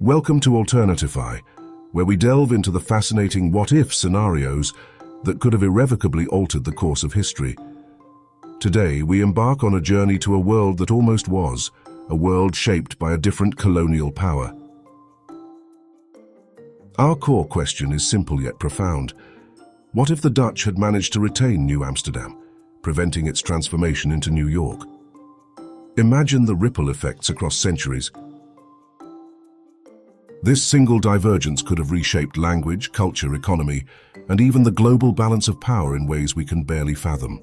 Welcome to Alternatify, where we delve into the fascinating what-if scenarios that could have irrevocably altered the course of history. Today, we embark on a journey to a world that almost was, a world shaped by a different colonial power. Our core question is simple yet profound. What if the Dutch had managed to retain New Amsterdam, preventing its transformation into New York? Imagine the ripple effects across centuries. This single divergence could have reshaped language, culture, economy, and even the global balance of power in ways we can barely fathom.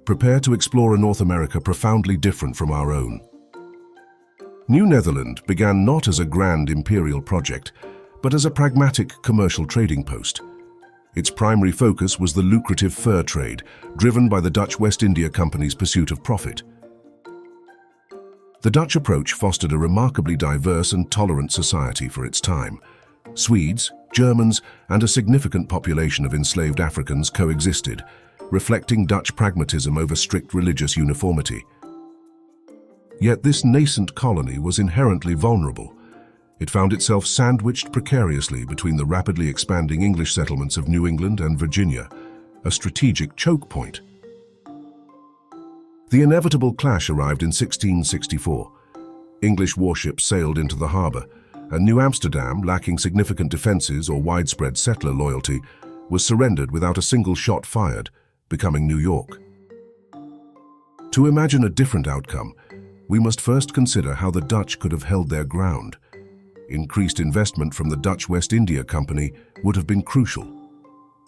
Prepare to explore a North America profoundly different from our own. New Netherland began not as a grand imperial project, but as a pragmatic commercial trading post. Its primary focus was the lucrative fur trade, driven by the Dutch West India Company's pursuit of profit. The Dutch approach fostered a remarkably diverse and tolerant society for its time. Swedes, Germans, and a significant population of enslaved Africans coexisted, reflecting Dutch pragmatism over strict religious uniformity. Yet this nascent colony was inherently vulnerable. It found itself sandwiched precariously between the rapidly expanding English settlements of New England and Virginia, a strategic choke point. The inevitable clash arrived in 1664. English warships sailed into the harbor, and New Amsterdam, lacking significant defenses or widespread settler loyalty, was surrendered without a single shot fired, becoming New York. To imagine a different outcome, we must first consider how the Dutch could have held their ground. Increased investment from the Dutch West India Company would have been crucial.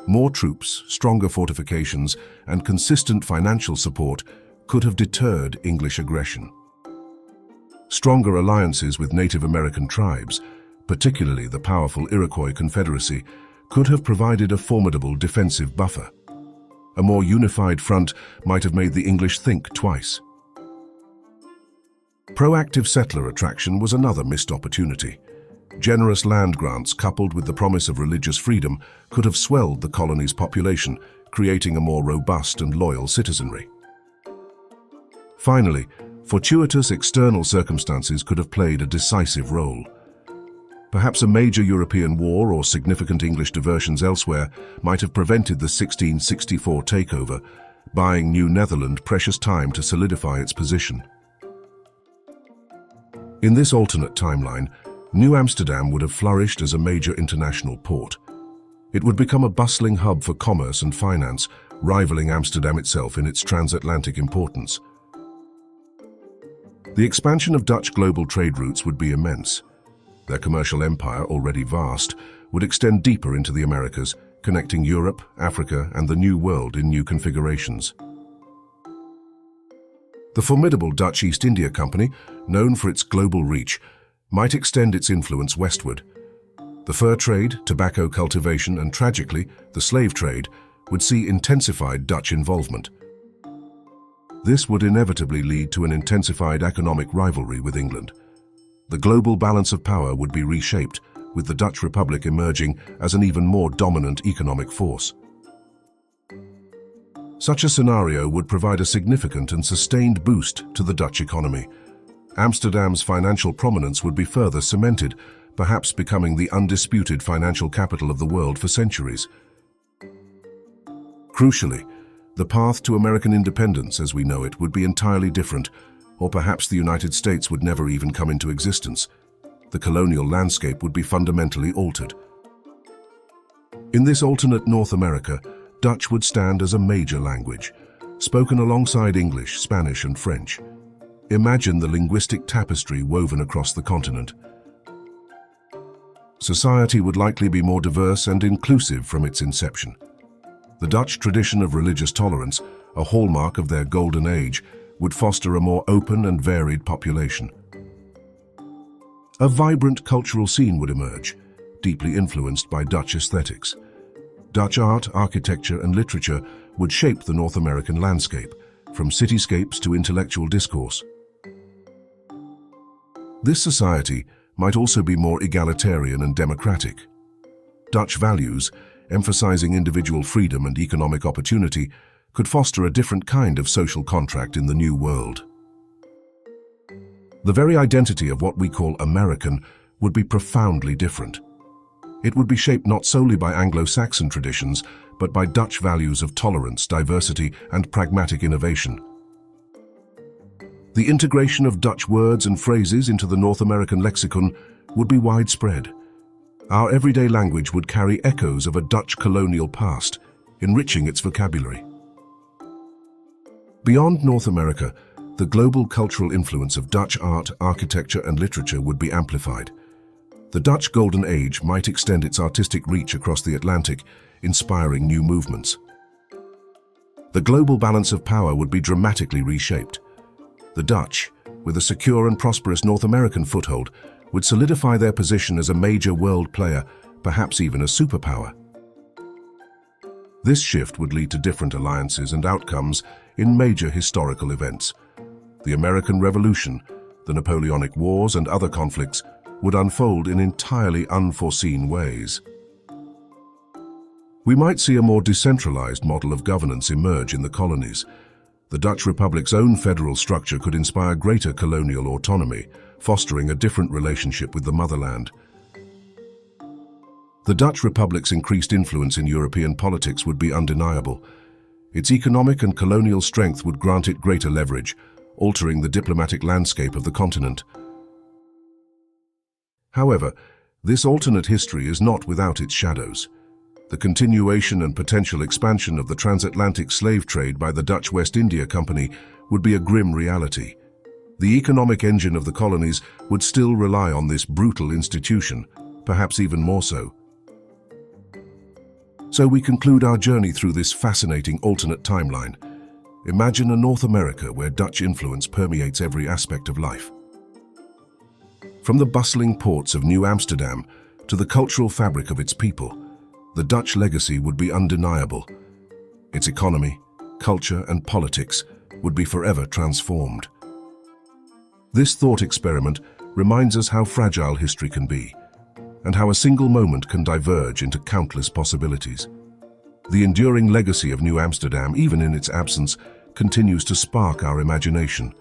More troops, stronger fortifications, and consistent financial support could have deterred English aggression. Stronger alliances with Native American tribes, particularly the powerful Iroquois Confederacy, could have provided a formidable defensive buffer. A more unified front might have made the English think twice. Proactive settler attraction was another missed opportunity. Generous land grants coupled with the promise of religious freedom could have swelled the colony's population, creating a more robust and loyal citizenry. Finally, fortuitous external circumstances could have played a decisive role. Perhaps a major European war or significant English diversions elsewhere might have prevented the 1664 takeover, buying New Netherland precious time to solidify its position. In this alternate timeline, New Amsterdam would have flourished as a major international port. It would become a bustling hub for commerce and finance, rivaling Amsterdam itself in its transatlantic importance. The expansion of Dutch global trade routes would be immense. Their commercial empire, already vast, would extend deeper into the Americas, connecting Europe, Africa, and the New World in new configurations. The formidable Dutch East India Company, known for its global reach, might extend its influence westward. The fur trade, tobacco cultivation, and tragically, the slave trade would see intensified Dutch involvement. This would inevitably lead to an intensified economic rivalry with England. The global balance of power would be reshaped, with the Dutch Republic emerging as an even more dominant economic force. Such a scenario would provide a significant and sustained boost to the Dutch economy. Amsterdam's financial prominence would be further cemented, perhaps becoming the undisputed financial capital of the world for centuries. Crucially, the path to American independence as we know it would be entirely different, or perhaps the United States would never even come into existence. The colonial landscape would be fundamentally altered. In this alternate North America, Dutch would stand as a major language, spoken alongside English, Spanish, and French. Imagine the linguistic tapestry woven across the continent. Society would likely be more diverse and inclusive from its inception. The Dutch tradition of religious tolerance, a hallmark of their golden age, would foster a more open and varied population. A vibrant cultural scene would emerge, deeply influenced by Dutch aesthetics. Dutch art, architecture, and literature would shape the North American landscape, from cityscapes to intellectual discourse. This society might also be more egalitarian and democratic. Dutch values, emphasizing individual freedom and economic opportunity, could foster a different kind of social contract in the New World. The very identity of what we call American would be profoundly different. It would be shaped not solely by Anglo-Saxon traditions, but by Dutch values of tolerance, diversity, and pragmatic innovation. The integration of Dutch words and phrases into the North American lexicon would be widespread. Our everyday language would carry echoes of a Dutch colonial past, enriching its vocabulary. Beyond North America, the global cultural influence of Dutch art, architecture, and literature would be amplified. The Dutch Golden Age might extend its artistic reach across the Atlantic, inspiring new movements. The global balance of power would be dramatically reshaped. The Dutch, with a secure and prosperous North American foothold, would solidify their position as a major world player, perhaps even a superpower. This shift would lead to different alliances and outcomes in major historical events. The American Revolution, the Napoleonic Wars, and other conflicts would unfold in entirely unforeseen ways. We might see a more decentralized model of governance emerge in the colonies. The Dutch Republic's own federal structure could inspire greater colonial autonomy, fostering a different relationship with the motherland. The Dutch Republic's increased influence in European politics would be undeniable. Its economic and colonial strength would grant it greater leverage, altering the diplomatic landscape of the continent. However, this alternate history is not without its shadows. The continuation and potential expansion of the transatlantic slave trade by the Dutch West India Company would be a grim reality. The economic engine of the colonies would still rely on this brutal institution, perhaps even more so. So we conclude our journey through this fascinating alternate timeline. Imagine a North America where Dutch influence permeates every aspect of life. From the bustling ports of New Amsterdam to the cultural fabric of its people, the Dutch legacy would be undeniable. Its economy, culture, and politics would be forever transformed. This thought experiment reminds us how fragile history can be, and how a single moment can diverge into countless possibilities. The enduring legacy of New Amsterdam, even in its absence, continues to spark our imagination,